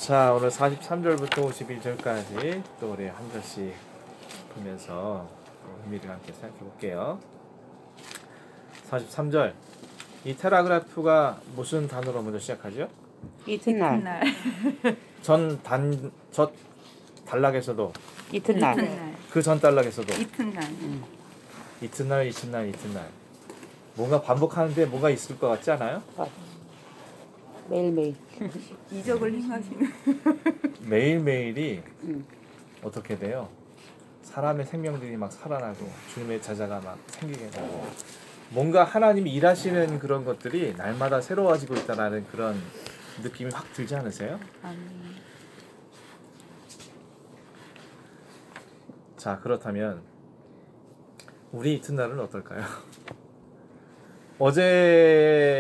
자, 오늘 43절부터 51절까지 또 우리 한 절씩 보면서 의미를 함께 생각해 볼게요. 43절. 이 텔레그래프가 무슨 단어로 먼저 시작하죠? 이튿날. 저 단락에서도 이튿날. 그 전 단락에서도 이튿날. 이튿날. 뭔가 반복하는데 뭐가 있을 것 같지 않아요? 매일매일. 이적을 행하시는. 매일매일이 어떻게 돼요? 사람의 생명들이 막 살아나고 주님의 제자가 막 생기게 되고 뭔가 하나님이 일하시는 그런 것들이 날마다 새로워지고 있다는 그런 느낌이 확 들지 않으세요? 자, 그렇다면 우리 이튿날은 어떨까요? 어제가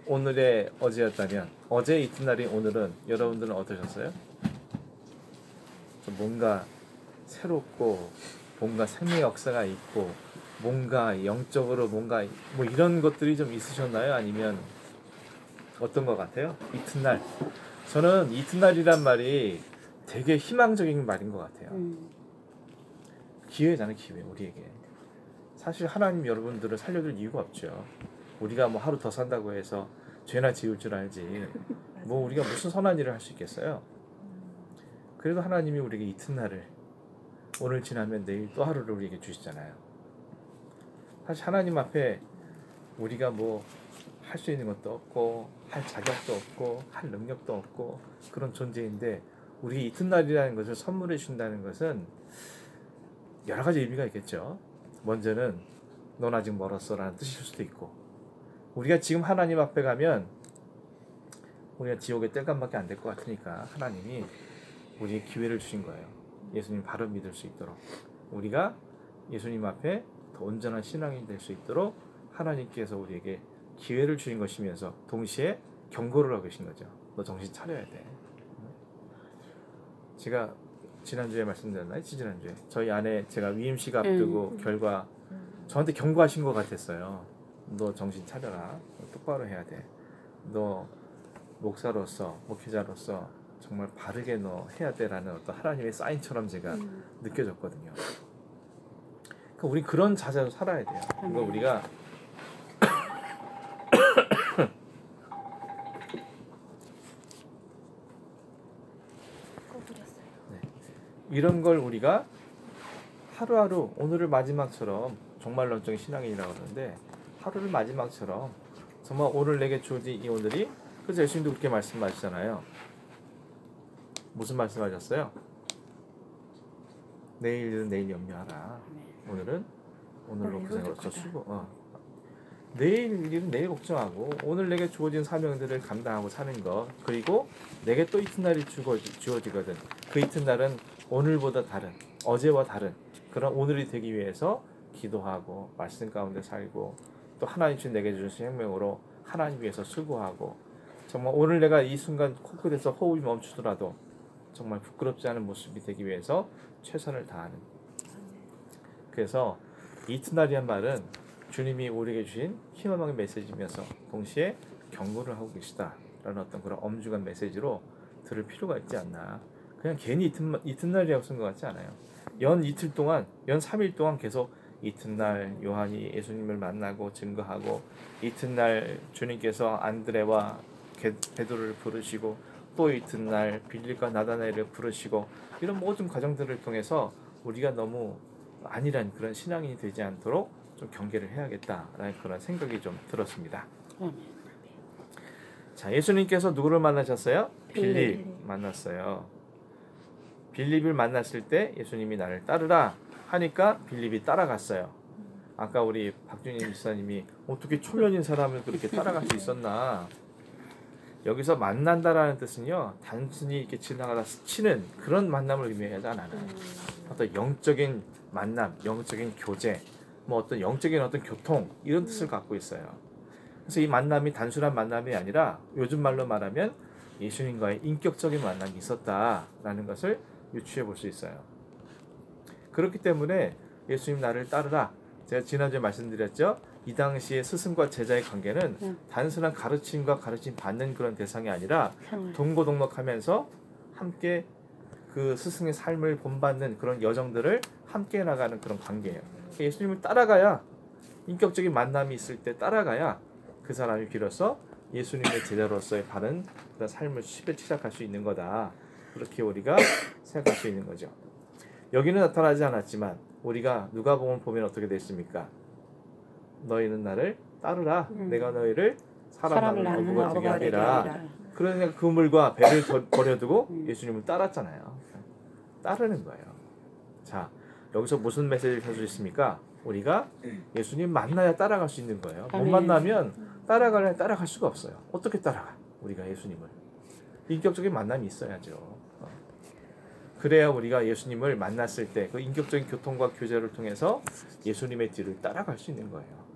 오늘의 어제였다면 어제 이튿날이 오늘은 여러분들은 어떠셨어요? 좀 뭔가 새롭고 뭔가 생명의 역사가 있고 뭔가 영적으로 뭔가 뭐 이런 것들이 좀 있으셨나요? 아니면 어떤 것 같아요? 이튿날. 저는 이튿날이란 말이 되게 희망적인 말인 것 같아요. 기회잖아요, 기회. 우리에게. 사실 하나님 여러분들을 살려줄 이유가 없죠. 우리가 뭐 하루 더 산다고 해서 죄나 지을 줄 알지 뭐 우리가 무슨 선한 일을 할 수 있겠어요. 그래도 하나님이 우리에게 이튿날을 오늘 지나면 내일 또 하루를 우리에게 주시잖아요. 사실 하나님 앞에 우리가 뭐 할 수 있는 것도 없고 할 자격도 없고 할 능력도 없고 그런 존재인데 우리 이튿날이라는 것을 선물해 준다는 것은 여러 가지 의미가 있겠죠. 먼저는 넌 아직 멀었어 라는 뜻일 수도 있고 우리가 지금 하나님 앞에 가면 우리가 지옥의 땔감밖에 안 될 것 같으니까 하나님이 우리에게 기회를 주신 거예요. 예수님 바로 믿을 수 있도록 우리가 예수님 앞에 더 온전한 신앙이 될 수 있도록 하나님께서 우리에게 기회를 주신 것이면서 동시에 경고를 하고 계신 거죠. 너 정신 차려야 돼. 제가 지난주에 말씀드렸나요? 지난주에 저희 아내 제가 위임식 앞두고 결과 저한테 경고하신 것 같았어요. 너 정신 차려라. 너 똑바로 해야 돼. 너 목사로서 목회자로서 정말 바르게 너 해야 돼라는 어떤 하나님의 사인처럼 제가 느껴졌거든요. 그러니까 우리 그런 자세로 살아야 돼요. 그러니까 우리가 이런 걸 우리가 하루하루 오늘을 마지막처럼 정말 영적인 신앙인이라고 그러는데 하루를 마지막처럼 정말 오늘 내게 주어진 이 오늘이 그래서 예수님도 그렇게 말씀하시잖아요. 무슨 말씀하셨어요? 내일은 내일 염려하라. 오늘은 오늘로 고생으로서 수고. 내일 일은 내일 걱정하고 오늘 내게 주어진 사명들을 감당하고 사는 것 그리고 내게 또 이튿날이 주어지거든. 그 이튿날은 오늘보다 다른 어제와 다른 그런 오늘이 되기 위해서 기도하고 말씀 가운데 살고 또 하나님 내게 주신 생명으로 하나님 위해서 수고하고 정말 오늘 내가 이 순간 코끝에서 호흡이 멈추더라도 정말 부끄럽지 않은 모습이 되기 위해서 최선을 다하는. 그래서 이튿날이란 말은 주님이 우리에게 주신 희망의 메시지면서 동시에 경고를 하고 계시다라는 어떤 그런 엄중한 메시지로 들을 필요가 있지 않나. 그냥 괜히 이튿날이라고 쓴 것 같지 않아요. 연 이틀 동안, 연 3일 동안 계속 이튿날 요한이 예수님을 만나고 증거하고 이튿날 주님께서 안드레와 베드로를 부르시고 또 이튿날 빌립과 나다나엘을 부르시고 이런 모든 과정들을 통해서 우리가 너무 안일한 그런 신앙인이 되지 않도록 좀 경계를 해야겠다라는 그런 생각이 좀 들었습니다. 자, 예수님께서 누구를 만나셨어요? 빌립 만났어요. 빌립을 만났을 때 예수님이 나를 따르라 하니까 빌립이 따라갔어요. 아까 우리 박준희 목사님이 어떻게 초면인 사람을 그렇게 따라갈 수 있었나. 여기서 만난다라는 뜻은요 단순히 이렇게 지나가다 스치는 그런 만남을 의미하지 않아요. 어떤 영적인 만남, 영적인 교제, 뭐 어떤 영적인 어떤 교통 이런 뜻을 갖고 있어요. 그래서 이 만남이 단순한 만남이 아니라 요즘 말로 말하면 예수님과의 인격적인 만남이 있었다라는 것을 유추해 볼 수 있어요. 그렇기 때문에 예수님 나를 따르라. 제가 지난주에 말씀드렸죠. 이 당시에 스승과 제자의 관계는 단순한 가르침과 가르침 받는 그런 대상이 아니라 동고동락하면서 함께 그 스승의 삶을 본받는 그런 여정들을 함께 나가는 그런 관계예요. 예수님을 따라가야 인격적인 만남이 있을 때 따라가야 그 사람이 비로소 예수님의 제자로서의 바른 그런 삶을 시작할 수 있는 거다. 그렇게 우리가 생각할 수 있는 거죠. 여기는 나타나지 않았지만 우리가 누가복음을 보면 어떻게 됐습니까? 너희는 나를 따르라. 내가 너희를 사람을 어부가 되게 하리라. 그러니까 그물과 배를 버려두고 예수님을 따랐잖아요. 따르는 거예요. 자, 여기서 무슨 메시지를 줄 수 있습니까? 우리가 예수님 만나야 따라갈 수 있는 거예요. 못 만나면 따라갈 수가 없어요. 어떻게 따라가? 우리가 예수님을. 인격적인 만남이 있어야죠. 그래야 우리가 예수님을 만났을 때 그 인격적인 교통과 교제를 통해서 예수님의 뒤를 따라갈 수 있는 거예요.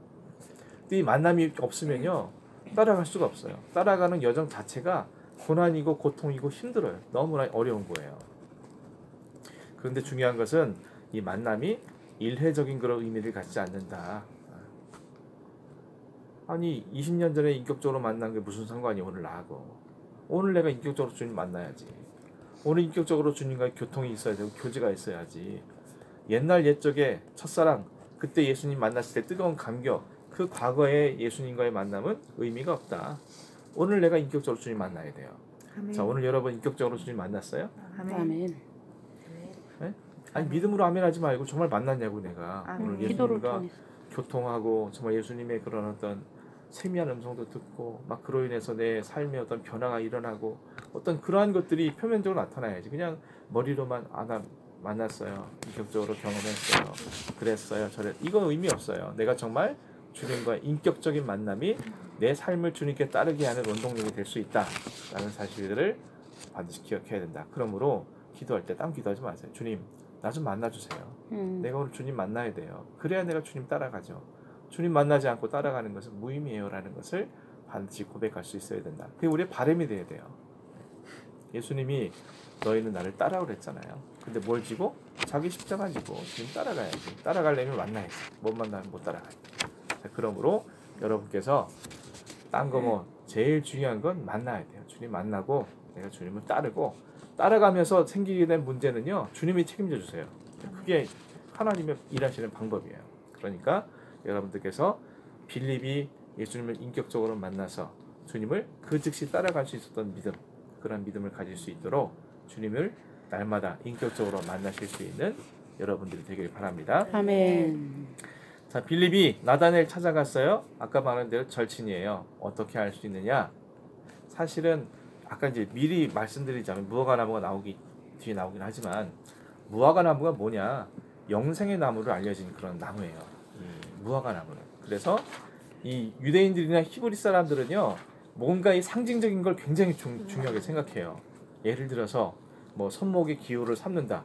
근데 이 만남이 없으면요 따라갈 수가 없어요. 따라가는 여정 자체가 고난이고 고통이고 힘들어요. 너무나 어려운 거예요. 그런데 중요한 것은 이 만남이 일회적인 그런 의미를 갖지 않는다. 아니 20년 전에 인격적으로 만난 게 무슨 상관이 오늘 나하고. 오늘 내가 인격적으로 주님 만나야지. 오늘 인격적으로 주님과의 교통이 있어야 되고 교제가 있어야지. 옛날 옛적에 첫사랑 그때 예수님 만났을 때 뜨거운 감격 그 과거의 예수님과의 만남은 의미가 없다. 오늘 내가 인격적으로 주님 만나야 돼요. 아멘. 자, 오늘 여러분 인격적으로 주님 만났어요? 아멘. 네? 아니 믿음으로 아멘 하지 말고 정말 만났냐고 내가. 아멘. 오늘 예수님과 교통하고 정말 예수님의 그런 어떤 세미한 음성도 듣고 막 그로 인해서 내 삶에 어떤 변화가 일어나고 어떤 그러한 것들이 표면적으로 나타나야지. 그냥 머리로만 나 만났어요. 인격적으로 경험했어요. 그랬어요. 이건 의미 없어요. 내가 정말 주님과 인격적인 만남이 내 삶을 주님께 따르게 하는 원동력이 될 수 있다라는 사실들을 반드시 기억해야 된다. 그러므로 기도할 때 딴 기도하지 마세요. 주님 나 좀 만나주세요. 내가 오늘 주님 만나야 돼요. 그래야 내가 주님 따라가죠. 주님 만나지 않고 따라가는 것은 무의미해요라는 것을 반드시 고백할 수 있어야 된다. 그게 우리의 바람이 돼야 돼요. 예수님이 너희는 나를 따라오라 했잖아요. 근데 뭘 지고? 자기 십자가 지고 주님 따라가야지. 따라가려면 만나야지. 못 만나면 못 따라가야지. 자, 그러므로 여러분께서 딴 거 뭐 제일 중요한 건 만나야 돼요. 주님 만나고 내가 주님을 따르고 따라가면서 생기게 된 문제는요. 주님이 책임져 주세요. 그게 하나님의 일하시는 방법이에요. 그러니까 여러분들께서 빌립이 예수님을 인격적으로 만나서 주님을 그 즉시 따라갈 수 있었던 믿음, 그런 믿음을 가질 수 있도록 주님을 날마다 인격적으로 만나실 수 있는 여러분들이 되길 바랍니다. 아멘. 자, 빌립이 나다나엘 찾아갔어요. 아까 말한 대로 절친이에요. 어떻게 할 수 있느냐? 사실은 아까 이제 미리 말씀드리자면 무화과 나무가 뒤에 나오긴 하지만 무화과 나무가 뭐냐? 영생의 나무로 알려진 그런 나무예요. 무화과 나무는. 그래서 이 유대인들이나 히브리 사람들은요 뭔가 이 상징적인 걸 굉장히 중요하게 생각해요. 예를 들어서 뭐 손목의 기호를 삼는다.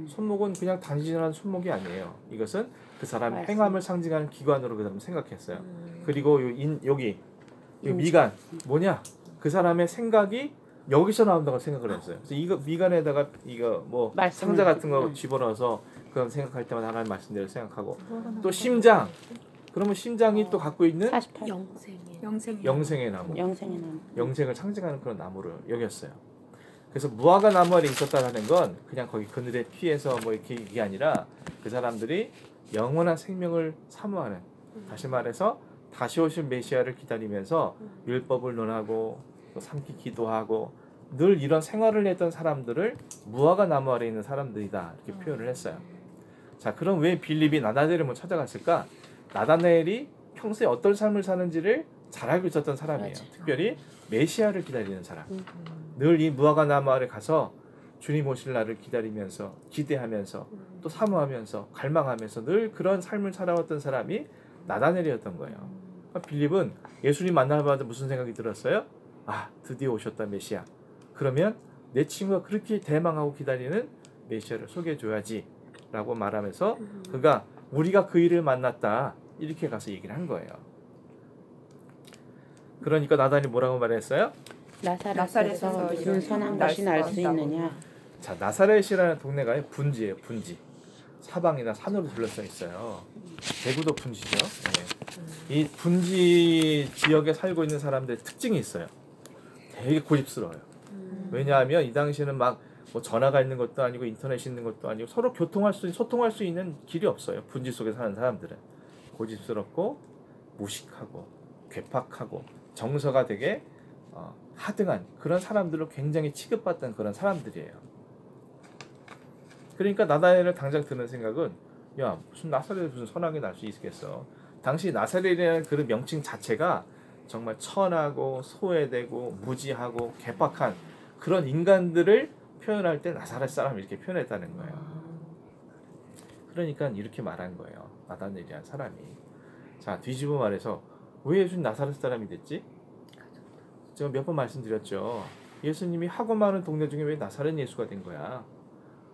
손목은 그냥 단순한 손목이 아니에요. 이것은 그 사람의 행함을 상징하는 기관으로 그 사람 생각했어요. 그리고 여기 미간 뭐냐? 그 사람의 생각이 여기서 나온다고 생각을 했어요. 그래서 이거 미간에다가 이거 뭐 상자 같은 거 집어넣어서 그런 생각할 때마다 하나님 말씀대로 생각하고 또 심장. 그러면 심장이 또 갖고 있는 영생의 나무. 영생을 상징하는 그런 나무를 여겼어요. 그래서 무화과 나무 아래 있었다는 건 그냥 거기 그늘에 피해서 뭐 이렇게 이게 아니라 그 사람들이 영원한 생명을 사모하는, 다시 말해서 다시 오실 메시아를 기다리면서 율법을 논하고 또 삼키 기도하고 늘 이런 생활을 했던 사람들을 무화과 나무 아래 있는 사람들이다 이렇게 표현을 했어요. 자, 그럼 왜 빌립이 나다나엘을 못 찾아갔을까? 나다나엘이 평소에 어떤 삶을 사는지를 잘 알고 있었던 사람이에요. 특별히 메시아를 기다리는 사람. 늘 이 무화과 나무 아래 가서 주님 오실 날을 기다리면서 기대하면서 또 사모하면서 갈망하면서 늘 그런 삶을 살아왔던 사람이 나다나엘이었던 거예요. 그러니까 빌립은 예수님 만나자마자 무슨 생각이 들었어요? 아, 드디어 오셨다 메시아. 그러면 내 친구가 그렇게 대망하고 기다리는 메시아를 소개해줘야지 라고 말하면서 그가 우리가 그 일을 만났다 이렇게 가서 얘기를 한 거예요. 그러니까 나다나엘이 뭐라고 말했어요? 나사렛에서 무슨 선한 것이 날 수 있느냐. 자, 나사렛이라는 동네가 분지예요. 분지. 사방이나 산으로 둘러싸여 있어요. 대구도 분지죠. 네. 이 분지 지역에 살고 있는 사람들의 특징이 있어요. 되게 고집스러워요. 왜냐하면 이 당시에는 막 뭐 전화가 있는 것도 아니고 인터넷이 있는 것도 아니고 서로 소통할 수 있는 길이 없어요. 분지 속에 사는 사람들은 고집스럽고 무식하고 괴팍하고 정서가 되게 하등한 그런 사람들로 굉장히 취급받던 그런 사람들이에요. 그러니까 나다나엘을 당장 드는 생각은 야 무슨 나사렛에 무슨 선악이 날 수 있겠어. 당시 나사렛이라는 그 명칭 자체가 정말 천하고 소외되고 무지하고 괴팍한 그런 인간들을 표현할 때 나사렛 사람 이렇게 표현했다는 거예요. 그러니까 이렇게 말한 거예요. 나다나엘이라는 사람이. 자 뒤집어 말해서 왜 예수님 나사렛 사람이 됐지? 제가 몇 번 말씀드렸죠. 예수님이 하고 많은 동네 중에 왜 나사렛 예수가 된 거야?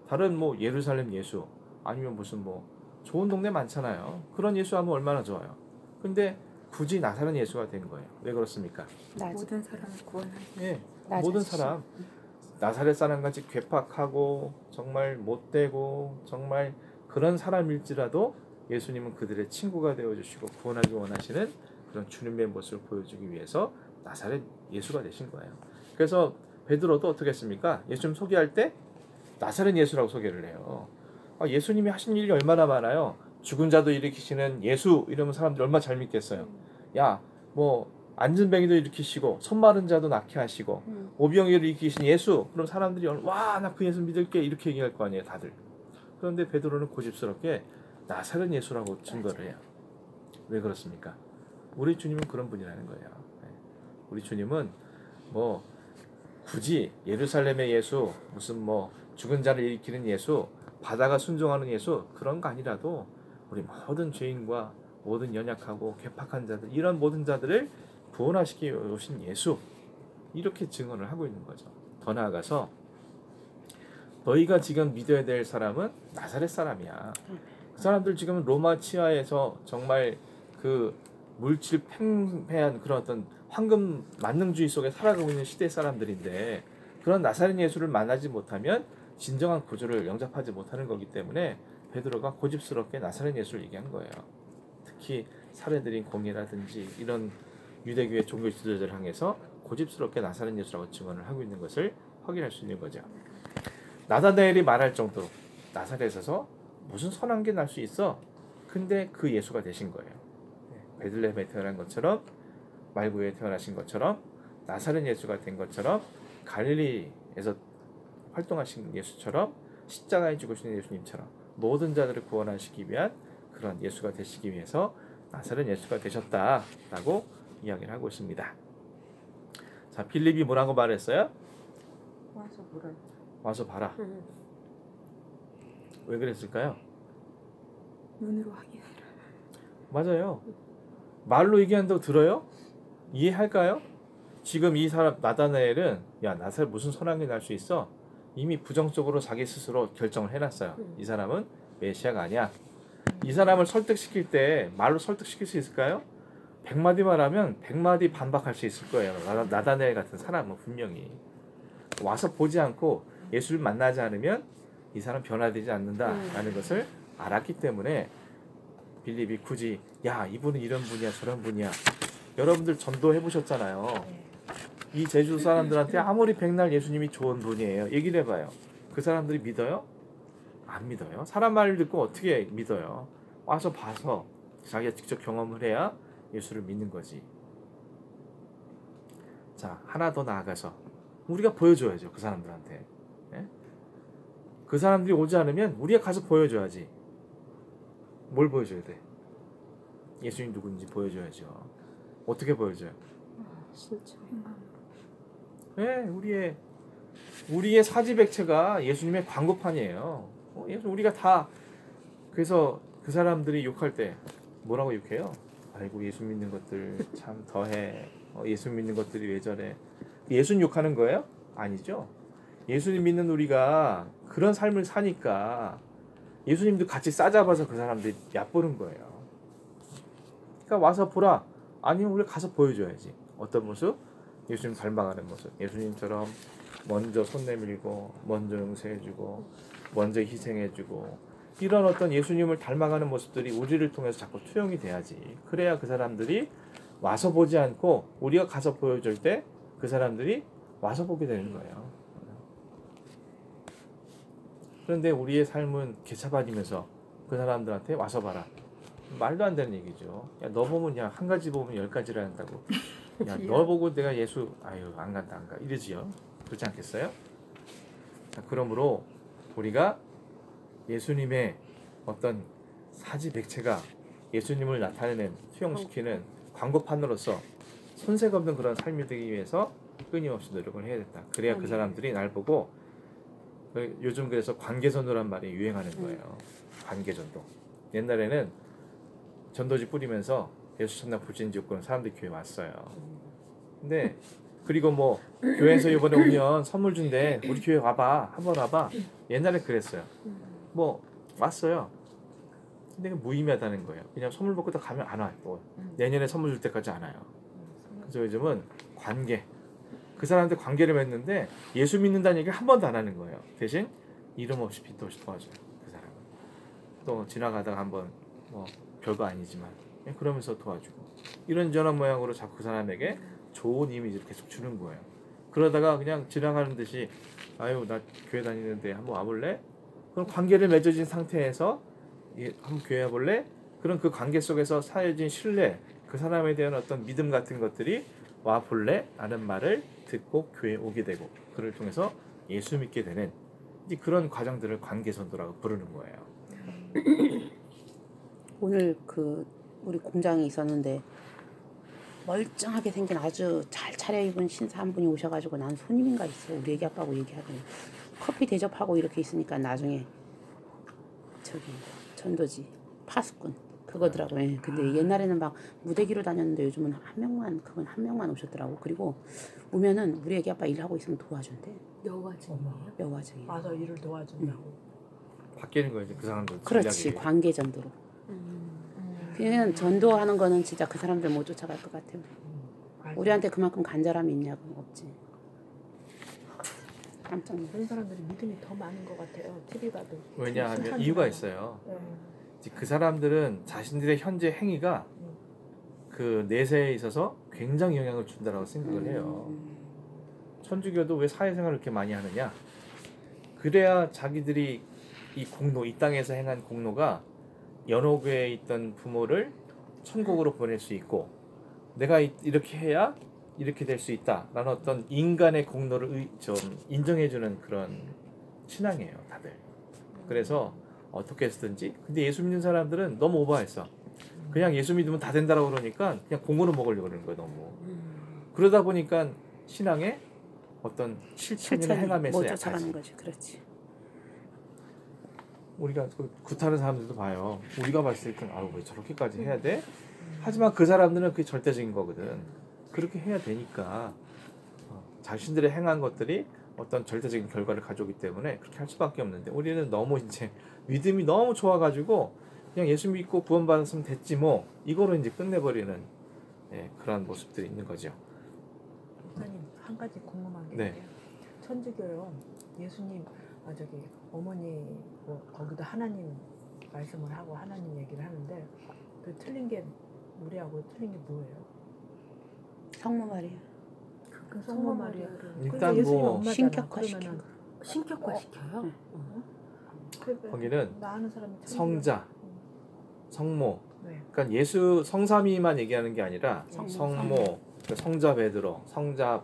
다른 뭐 예루살렘 예수 아니면 무슨 뭐 좋은 동네 많잖아요. 그런 예수 하면 얼마나 좋아요. 근데 굳이 나사렛 예수가 된 거예요. 왜 그렇습니까? 모든 사람을 구원하시. 예, 모든 사람 나사렛 사람같이 괴팍하고 정말 못되고 정말 그런 사람일지라도 예수님은 그들의 친구가 되어주시고 구원하기 원하시는 그런 주님의 모습을 보여주기 위해서 나사렛 예수가 되신 거예요. 그래서 베드로도 어떻게 했습니까? 예수님 소개할 때 나사렛 예수라고 소개를 해요. 예수님이 하신 일이 얼마나 많아요. 죽은 자도 일으키시는 예수 이러면 사람들이 얼마나 잘 믿겠어요. 야, 뭐 안진뱅이도 일으키시고 손 마른 자도 낫게 하시고 오병이어를 일으키신 예수. 그럼 사람들이 와, 나 그 예수 믿을게 이렇게 얘기할 거 아니에요, 다들. 그런데 베드로는 고집스럽게 나사렛 예수라고 증거를 해요. 왜 그렇습니까? 우리 주님은 그런 분이라는 거예요. 우리 주님은 뭐 굳이 예루살렘의 예수, 무슨 뭐 죽은 자를 일으키는 예수, 바다가 순종하는 예수 그런 거 아니라도 우리 모든 죄인과 모든 연약하고 괴팍한 자들 이런 모든 자들을 구원하시기 오신 예수 이렇게 증언을 하고 있는 거죠. 더 나아가서 너희가 지금 믿어야 될 사람은 나사렛 사람이야. 그 사람들 지금 로마 치하에서 정말 그 물질 팽배한 그런 어떤 황금 만능주의 속에 살아가고 있는 시대 사람들인데 그런 나사렛 예수를 만나지 못하면 진정한 구주를 영접하지 못하는 거기 때문에 베드로가 고집스럽게 나사렛 예수를 얘기한 거예요. 특히 사례들인 공예라든지 이런 유대교의 종교 지도자를 향해서 고집스럽게 나사렛 예수라고 증언을 하고 있는 것을 확인할 수 있는 거죠. 나다나엘이 말할 정도로 나사렛에서 무슨 선한 게 날 수 있어? 근데 그 예수가 되신 거예요. 베들레헴에 태어난 것처럼 말구에 태어나신 것처럼 나사렛 예수가 된 것처럼 갈릴리에서 활동하신 예수처럼 십자가에 죽으신 예수님처럼 모든 자들을 구원하시기 위한 그런 예수가 되시기 위해서 나사렛 예수가 되셨다라고 이야기를 하고 있습니다. 자, 빌립이 뭐라고 말했어요? 와서 봐라. 왜 그랬을까요? 눈으로 확인해라. 맞아요. 말로 얘기한다고 들어요? 이해할까요? 지금 이 사람 나다나엘은 야 나사렛 무슨 선한 게 날 수 있어? 이미 부정적으로 자기 스스로 결정을 해놨어요. 이 사람은 메시아가 아니야. 이 사람을 설득시킬 때 말로 설득시킬 수 있을까요? 100마디 말하면 100마디 반박할 수 있을 거예요. 나다나엘 같은 사람은 분명히 와서 보지 않고 예수를 만나지 않으면 이 사람 변화되지 않는다라는 것을 알았기 때문에 빌립이 굳이 야 이분은 이런 분이야 저런 분이야. 여러분들 전도해 보셨잖아요. 이 제주 사람들한테 아무리 백날 예수님이 좋은 분이에요 얘기를 해봐요. 그 사람들이 믿어요? 안 믿어요. 사람 말을 듣고 어떻게 믿어요? 와서 봐서 자기가 직접 경험을 해야 예수를 믿는 거지. 자, 하나 더 나아가서 우리가 보여줘야죠. 그 사람들한테. 예? 그 사람들이 오지 않으면 우리가 가서 보여줘야지. 뭘 보여줘야 돼? 예수님 누군지 보여줘야죠. 어떻게 보여줘요? 진짜. 네, 우리의 사지백체가 예수님의 광고판이에요. 우리가 다 그래서 그 사람들이 욕할 때 뭐라고 욕해요? 아이고 예수 믿는 것들 참 더해. 예수 믿는 것들이 왜 저래? 예수님 욕하는 거예요? 아니죠. 예수님 믿는 우리가 그런 삶을 사니까 예수님도 같이 싸잡아서 그 사람들이 얕보는 거예요. 그러니까 와서 보라. 아니면 우리가 가서 보여줘야지. 어떤 모습? 예수님 닮아가는 모습. 예수님처럼 먼저 손 내밀고 먼저 용서해주고 먼저 희생해주고 이런 어떤 예수님을 닮아가는 모습들이 우리를 통해서 자꾸 투영이 돼야지. 그래야 그 사람들이 와서 보지 않고 우리가 가서 보여줄 때 그 사람들이 와서 보게 되는 거예요. 그런데 우리의 삶은 개차반이면서 그 사람들한테 와서 봐라. 말도 안 되는 얘기죠. 야, 너 보면 야, 한 가지 보면 10가지를 한다고. 야, 너 보고 내가 예수 아유 안 간다 안 가. 이러지요. 그렇지 않겠어요? 자, 그러므로 우리가 예수님의 어떤 사지백체가 예수님을 나타내는 투영시키는 광고판으로서 손색 없는 그런 삶이 되기 위해서 끊임없이 노력을 해야 된다. 그래야 그 사람들이 날 보고 요즘 그래서 관계전도란 말이 유행하는 거예요. 관계전도. 옛날에는 전도지 뿌리면서 예수 천당 불신지 없고는 사람들이 교회 왔어요. 근데 그리고 뭐 교회에서 이번에 오면 선물 준대. 우리 교회 와봐. 한번 와봐. 옛날에 그랬어요. 뭐 왔어요. 근데 무의미하다는 거예요. 그냥 선물 받고 다 가면 안 와요. 또 내년에 선물 줄 때까지 안 와요. 그래서 요즘은 관계. 그 사람한테 관계를 맺는데 예수 믿는다는 얘기를 한 번도 안 하는 거예요. 대신 이름 없이 빚도 없이 도와줘요. 그 사람은. 또 지나가다가 한번 뭐 별거 아니지만 그러면서 도와주고 이런저런 모양으로 자꾸 그 사람에게 좋은 이미지를 계속 주는 거예요. 그러다가 그냥 지나가는 듯이 아유 나 교회 다니는데 한번 와볼래? 그럼 관계를 맺어진 상태에서 한번 교회 와볼래? 그럼 그 관계 속에서 쌓여진 신뢰, 그 사람에 대한 어떤 믿음 같은 것들이 와볼래? 라는 말을 듣고 교회에 오게 되고 그를 통해서 예수 믿게 되는 이제 그런 과정들을 관계전도라고 부르는 거예요. 오늘 그 우리 공장에 있었는데 멀쩡하게 생긴 아주 잘 차려입은 신사 한 분이 오셔가지고 난 손님인가 있어 우리 애기 아빠하고 얘기하더니 커피 대접하고 이렇게 있으니까 나중에 저기 전도지 파수꾼 그거더라고요. 예. 근데 옛날에는 막 무대기로 다녔는데 요즘은 그건 한 명만 오셨더라고. 그리고 오면은 우리 애기 아빠 일하고 있으면 도와준대. 여와증이에요? 여와증이. 와서 일을 도와준다고. 바뀌는 거예요. 그 사람들. 그렇지. 관계 전도로. 그냥 전도하는 거는 진짜 그 사람들 못 쫓아갈 것 같아요. 우리한테 그만큼 간절함이 있냐고 없지. 깜짝 놀랐어. 그런 사람들이 믿음이 더 많은 것 같아요. TV 봐도. 왜냐하면 이유가 있어요. 네. 그 사람들은 자신들의 현재 행위가 그 내세에 있어서 굉장히 영향을 준다라고 생각을 해요. 천주교도 왜 사회생활을 이렇게 많이 하느냐? 그래야 자기들이 이 공로, 이 땅에서 행한 공로가 연옥에 있던 부모를 천국으로 보낼 수 있고 내가 이렇게 해야 이렇게 될 수 있다라는 어떤 인간의 공로를 좀 인정해주는 그런 신앙이에요, 다들. 그래서 어떻게 했든지. 근데 예수 믿는 사람들은 너무 오버했어. 그냥 예수 믿으면 다 된다라고 그러니까 그냥 공으로 먹으려고 그러는 거예요, 너무. 그러다 보니까 신앙에 어떤 실천이나 행함에서 못 쫓아가는 거지. 그렇지. 우리가 굿하는 사람들도 봐요. 우리가 봤을 땐 아유 왜 저렇게까지 해야 돼? 하지만 그 사람들은 그게 절대적인 거거든. 그렇게 해야 되니까 자신들의 행한 것들이 어떤 절대적인 결과를 가져오기 때문에 그렇게 할 수밖에 없는데 우리는 너무 이제 믿음이 너무 좋아가지고 그냥 예수 믿고 구원받았으면 됐지 뭐 이거로 이제 끝내버리는 그런 모습들이 있는 거죠. 목사님 한 가지 궁금한 게 네. 있는데요. 천주교요. 예수님 저기 어머니 뭐 거기도 하나님 말씀을 하고 하나님 얘기를 하는데 그 틀린 게 우리하고 틀린 게 뭐예요? 성모 마리아. 그 성모 마리아를 일단 예수님 뭐 엄마잖아. 신격화 시키는 그러면은 신격화 시켜요? 거기는 나 아는 사람이 성자, 성모. 네. 그러니까 예수 성삼위만 얘기하는 게 아니라 성모, 성모, 성자 베드로, 성자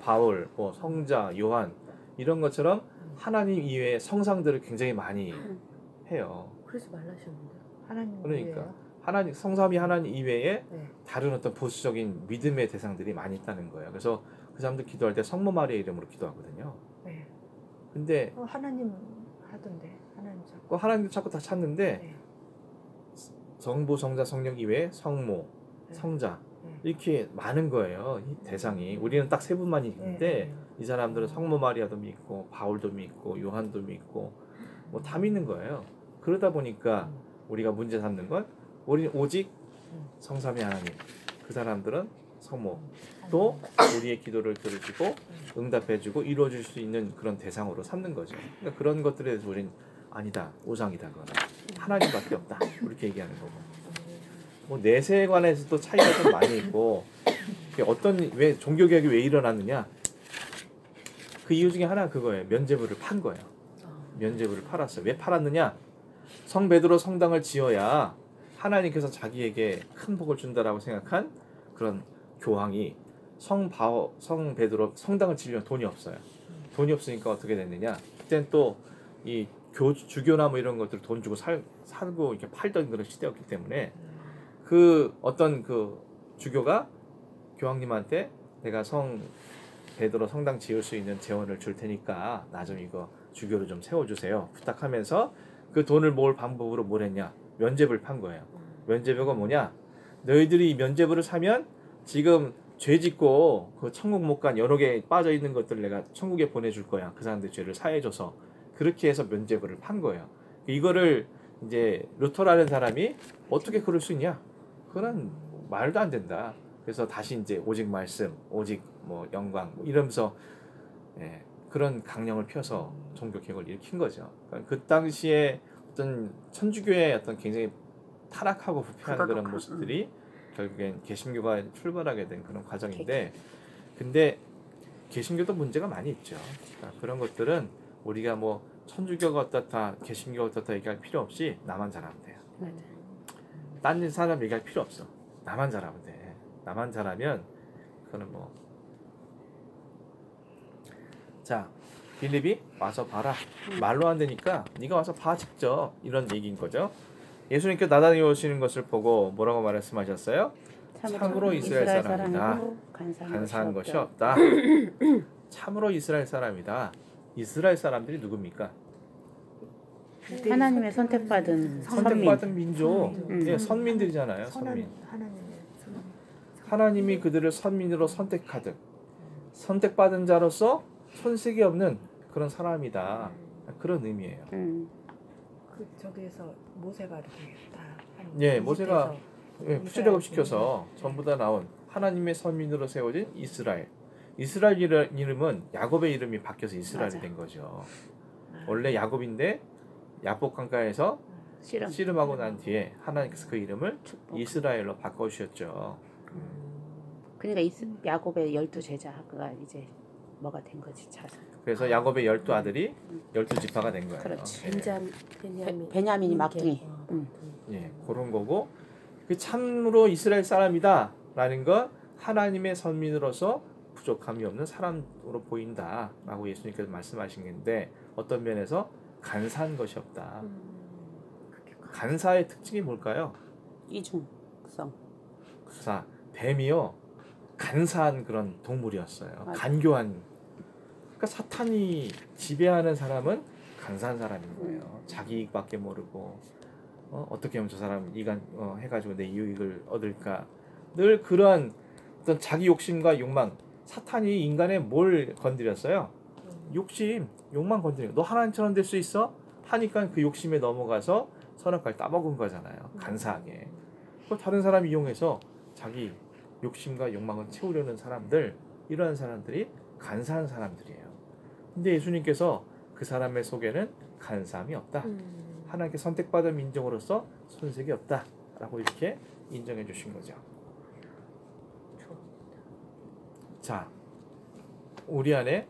바울, 뭐 성자 요한 이런 것처럼 하나님 이외의 성상들을 굉장히 많이 해요. 그래서 말라셨는데. 하나님 그러니까 이외에요? 하나님 성삼위 하나님 이외에 네. 다른 어떤 보수적인 믿음의 대상들이 많이 있다는 거예요. 그래서 그 사람들 기도할 때 성모 마리아 이름으로 기도하거든요. 네. 근데 하나님 하던데 하나님 자꾸. 그 하나님도 자꾸 다 찾는데 네. 성부, 성자, 성령 이외에 성모, 네. 성자 네. 이렇게 많은 거예요. 이 대상이 우리는 딱 세 분만 있는데 네. 이 사람들은 성모 마리아도 믿고 바울도 믿고 요한도 믿고 뭐 다 믿는 거예요. 그러다 보니까 우리가 문제 삼는 건 우리는 오직 성삼위 하나님, 그 사람들은 성모 또 우리의 기도를 들으시고 응답해주고 이루어질 수 있는 그런 대상으로 삼는 거죠. 그러니까 그런 것들에 대해서 우리는 아니다 우상이다 그거는 하나님밖에 없다 이렇게 얘기하는 거고 뭐 내세에 관해서도 차이가 좀 많이 있고 왜 종교개혁이 왜 일어났느냐 그 이유 중에 하나 그거예요. 면죄부를 판 거예요. 면죄부를 팔았어요. 왜 팔았느냐 성 베드로 성당을 지어야 하나님께서 자기에게 큰 복을 준다라고 생각한 그런 교황이 성 베드로 성당을 지으려면 돈이 없어요. 돈이 없으니까 어떻게 됐느냐 그때는 또 이 주교나 뭐 이런 것들 돈 주고 살고 이렇게 팔던 그런 시대였기 때문에 그 어떤 그 주교가 교황님한테 내가 성 베드로 성당 지을 수 있는 재원을 줄 테니까 나 좀 이거 주교로 좀 세워주세요 부탁하면서 그 돈을 모을 방법으로 뭘 했냐 면죄부를 판 거예요. 면죄부가 뭐냐 너희들이 이 면죄부를 사면 지금 죄 짓고 그 천국 못 간 여러 개 빠져 있는 것들 내가 천국에 보내줄 거야. 그 사람들 죄를 사해줘서 그렇게 해서 면죄부를 판 거예요. 이거를 이제 루터라는 사람이 어떻게 그럴 수 있냐? 그건 말도 안 된다. 그래서 다시 이제 오직 말씀, 오직 뭐 영광 뭐 이러면서 그런 강령을 펴서 종교 개혁을 일으킨 거죠. 그러니까 그 당시에 어떤 천주교의 어떤 굉장히 타락하고 부패한 그런 모습들이 결국엔 개신교가 출발하게 된 그런 과정인데 근데 개신교도 문제가 많이 있죠. 그러니까 그런 것들은 우리가 뭐 천주교가 어떻다 개신교가 어떻다 얘기할 필요 없이 나만 잘하면 돼요. 딴 사람 얘기할 필요 없어. 나만 잘하면 돼. 나만 잘하면 그거는 뭐 자 빌립이 와서 봐라. 말로 안 되니까 네가 와서 봐 직접 이런 얘기인 거죠. 예수님께서 나다니 오시는 것을 보고 뭐라고 말씀하셨어요? 참으로 이스라엘 사람이다. 간사한 것이 없다. 참으로 이스라엘 사람이다. 이스라엘 사람들이 누굽니까? 하나님의 선택받은 선택받은 민족, 선민들이잖아요. 선민. 하나님이 그들을 선민으로 선택하듯 선택받은 자로서 손색이 없는 그런 사람이다. 그런 의미예요. 그 저기에서 모세가 이렇게 다 모세가 푸시력업 시켜서 전부 다 나온 하나님의 선민으로 세워진 이스라엘. 이스라엘 이름은 야곱의 이름이 바뀌어서 이스라엘이 된 거죠. 원래 야곱인데 야복 강가에서 씨름하고 난 뒤에 하나님께서 그 이름을 이스라엘로 바꿔주셨죠. 그러니까 야곱의 12제자가 이제 뭐가 된 거지 자손. 그래서 야곱의 12아들이 12지파가 된 거예요. 그렇지. 베냐민이 막둥이. 그런 거고 그 참으로 이스라엘 사람이다라는 건 하나님의 선민으로서 부족함이 없는 사람으로 보인다라고 예수님께서 말씀하신 건데 어떤 면에서 간사한 것이 없다. 간사의 특징이 뭘까요? 이중성. 자, 뱀이요 간사한 그런 동물이었어요. 맞아. 간교한. 그러니까 사탄이 지배하는 사람은 간사한 사람인 거예요. 자기 이익밖에 모르고 어떻게 하면 저 사람 이간 해가지고 내 이익을 얻을까. 늘 그러한 어떤 자기 욕심과 욕망. 사탄이 인간의 뭘 건드렸어요? 욕심, 욕망 건드려. 너 하나님처럼 될 수 있어? 하니까 그 욕심에 넘어가서 선악과를 따먹은 거잖아요. 간사하게. 다른 사람 이용해서 자기 욕심과 욕망을 채우려는 사람들, 이러한 사람들이 간사한 사람들이에요. 근데 예수님께서 그 사람의 속에는 간사함이 없다. 하나님께 선택받은 민족으로서 손색이 없다라고 이렇게 인정해 주신 거죠. 자, 우리 안에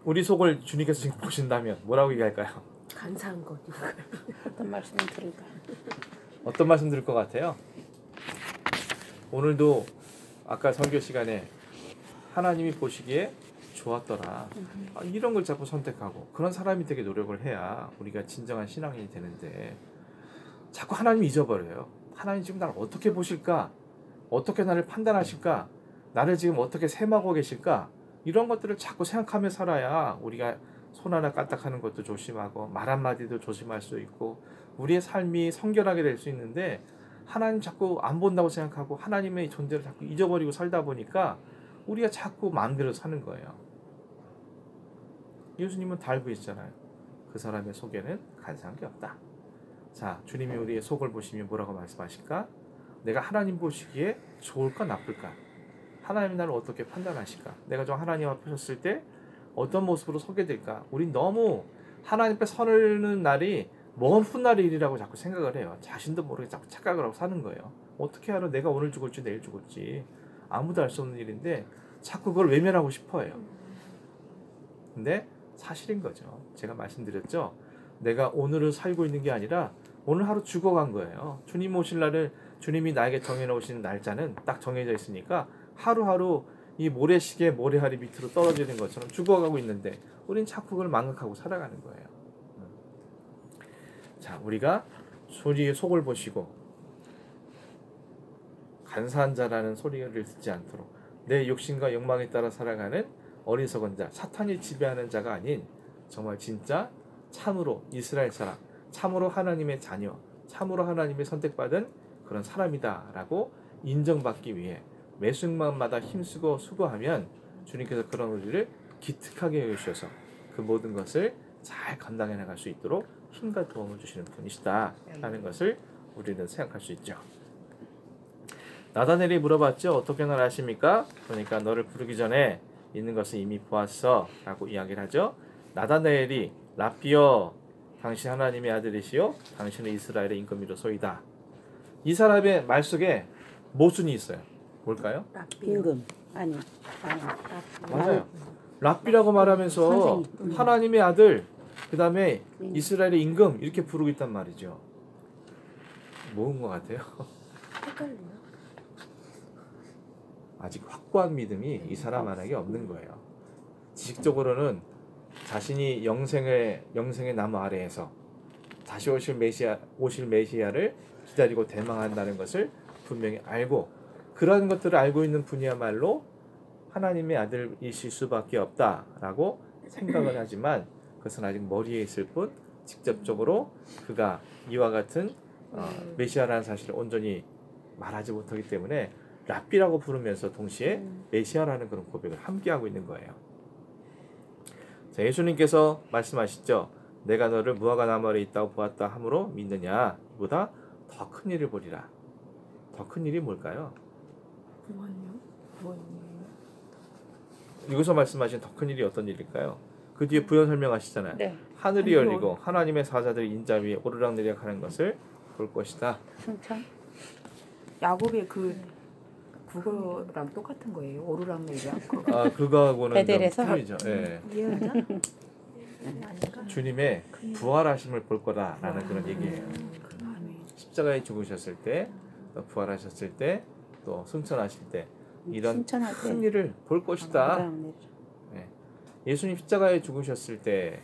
우리 속을 주님께서 지금 보신다면 뭐라고 얘기할까요? 간사한 것. 어떤 말씀을 들을까? 어떤 말씀 들을 것 같아요? 오늘도 아까 설교 시간에 하나님이 보시기에 좋았더라. 이런 걸 자꾸 선택하고 그런 사람이 되게 노력을 해야 우리가 진정한 신앙인이 되는데 자꾸 하나님 잊어버려요. 하나님 지금 나를 어떻게 보실까? 어떻게 나를 판단하실까? 나를 지금 어떻게 셈하고 계실까? 이런 것들을 자꾸 생각하며 살아야 우리가 손 하나 까딱하는 것도 조심하고 말 한마디도 조심할 수 있고 우리의 삶이 성결하게 될 수 있는데 하나님 자꾸 안 본다고 생각하고 하나님의 존재를 자꾸 잊어버리고 살다 보니까 우리가 자꾸 마음대로 사는 거예요. 예수님은 다 알고 있잖아요. 그 사람의 속에는 간사한 게 없다. 자, 주님이 우리의 속을 보시면 뭐라고 말씀하실까? 내가 하나님 보시기에 좋을까 나쁠까? 하나님이 나를 어떻게 판단하실까? 내가 좀 하나님 앞에 섰을 때 어떤 모습으로 서게 될까? 우린 너무 하나님 앞에 서는 날이 먼 훗날 일이라고 자꾸 생각을 해요. 자신도 모르게 자꾸 착각을 하고 사는 거예요. 어떻게 알아? 내가 오늘 죽을지 내일 죽을지 아무도 알 수 없는 일인데 자꾸 그걸 외면하고 싶어해요. 근데 사실인 거죠. 제가 말씀드렸죠. 내가 오늘을 살고 있는 게 아니라 오늘 하루 죽어간 거예요. 주님 오실 날을 주님이 나에게 정해놓으신 날짜는 딱 정해져 있으니까 하루하루 이 모래시계 모래알이 밑으로 떨어지는 것처럼 죽어가고 있는데 우린 자꾸 그걸 망각하고 살아가는 거예요. 자, 우리가 소리의 속을 보시고 간사한 자라는 소리를 듣지 않도록 내 욕심과 욕망에 따라 살아가는 어리석은 자, 사탄이 지배하는 자가 아닌 정말 진짜 참으로 이스라엘 사람, 참으로 하나님의 자녀, 참으로 하나님의 선택받은 그런 사람이다라고 인정받기 위해 매 순간마다 힘쓰고 수고하면 주님께서 그런 우리를 기특하게 여주셔서 그 모든 것을 잘 감당해 나갈 수 있도록 힘과 도움을 주시는 분이시다라는 것을 우리는 생각할 수 있죠. 나다넬이 물어봤죠. 어떻게 날 아십니까? 그러니까 너를 부르기 전에 있는 것을 이미 보았어 라고 이야기를 하죠. 나다넬이 라피여 당신 하나님의 아들이시요 당신은 이스라엘의 임금이로소이다. 이 사람의 말 속에 모순이 있어요. 뭘까요? 임금 아니 맞아요. 랍비라고 말하면서 선생님. 하나님의 아들 그 다음에 이스라엘의 임금 이렇게 부르고 있단 말이죠. 뭐인 것 같아요? 헷갈리나? 아직 확고한 믿음이 이 사람 안에 없는 거예요. 지식적으로는 자신이 영생의 나무 아래에서 다시 오실 메시아를 기다리고 대망한다는 것을 분명히 알고 그런 것들을 알고 있는 분이야말로 하나님의 아들이실 수밖에 없다라고 생각을 하지만 그것은 아직 머리에 있을 뿐 직접적으로 그가 이와 같은 메시아라는 사실을 온전히 말하지 못하기 때문에 랍비라고 부르면서 동시에 메시아라는 그런 고백을 함께하고 있는 거예요. 자, 예수님께서 말씀하시죠. 내가 너를 무화과 나무 아래 있다고 보았다 함으로 믿느냐? 보다 더 큰 일을 보리라. 더 큰 일이 뭘까요? 여기서 말씀하신 더 큰 일이 어떤 일일까요? 그 뒤에 부연 설명하시잖아요. 네. 하늘이 열리고 하나님의 사자들이 인자 위에 오르락내리락 하는 것을 볼 것이다. 칭찬. 야곱의 그 그거랑 똑같은 거예요. 오르락내리락. 아, 그거하고는 베델에서? 좀 틀리죠. 예. 이해하자. 주님의 부활하심을 볼 거다라는 그런 얘기예요. 아멘. 십자가에 죽으셨을 때, 또 부활하셨을 때, 또 승천하실 때 이런 승천할 때. 큰 일을 볼 것이다. 오르락내리락. 예수님 십자가에 죽으셨을 때,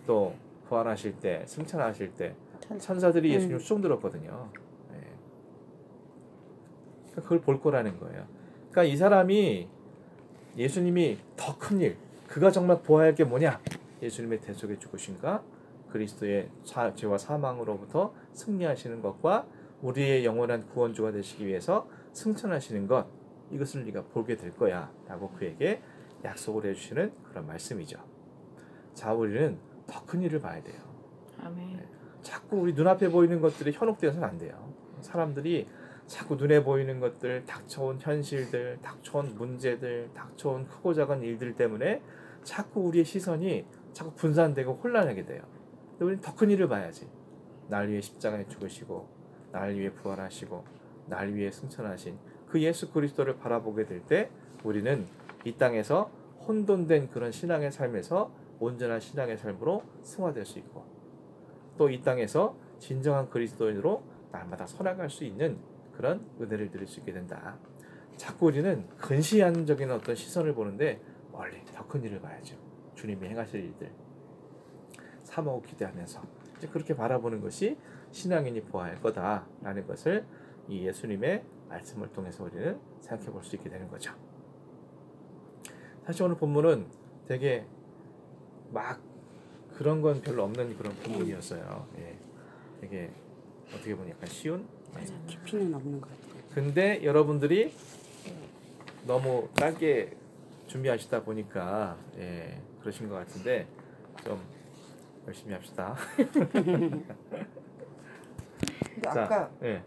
또 부활하실 때, 승천하실 때 천사들이 예수님을 수종 들었거든요. 그걸 볼 거라는 거예요. 그러니까 이 사람이 예수님이 더 큰 일, 그가 정말 보아야 할 게 뭐냐? 예수님의 대속의 죽으심과 그리스도의 죄와 사망으로부터 승리하시는 것과 우리의 영원한 구원주가 되시기 위해서 승천하시는 것, 이것을 네가 보게 될 거야 라고 그에게 약속을 해주시는 그런 말씀이죠. 자, 우리는 더 큰 일을 봐야 돼요. 아멘. 자꾸 우리 눈앞에 보이는 것들이 현혹되어서는 안 돼요. 사람들이 자꾸 눈에 보이는 것들, 닥쳐온 현실들, 닥쳐온 문제들, 닥쳐온 크고 작은 일들 때문에 자꾸 우리의 시선이 자꾸 분산되고 혼란하게 돼요. 근데 우리는 더 큰 일을 봐야지. 날 위해 십자가에 죽으시고 날 위해 부활하시고 날 위해 승천하신 그 예수 그리스도를 바라보게 될 때 우리는 이 땅에서 혼돈된 그런 신앙의 삶에서 온전한 신앙의 삶으로 승화될 수 있고 또 이 땅에서 진정한 그리스도인으로 날마다 살아갈 수 있는 그런 은혜를 드릴 수 있게 된다. 자꾸 우리는 근시안적인 어떤 시선을 보는데 멀리 더 큰 일을 봐야죠. 주님이 행하실 일들 사모하고 기대하면서 이제 그렇게 바라보는 것이 신앙인이 보아야 할 거다라는 것을 이 예수님의 말씀을 통해서 우리는 생각해 볼 수 있게 되는 거죠. 사실 오늘 본문은 되게 막 그런 건 별로 없는 그런 본문이었어요. 예. 되게 어떻게 보면 약간 쉬운. 깊이는 없는 것 같아요. 근데 여러분들이 너무 짧게 준비하시다 보니까 그러신 것 같은데 좀 열심히 합시다. 근데 자, 아까 예.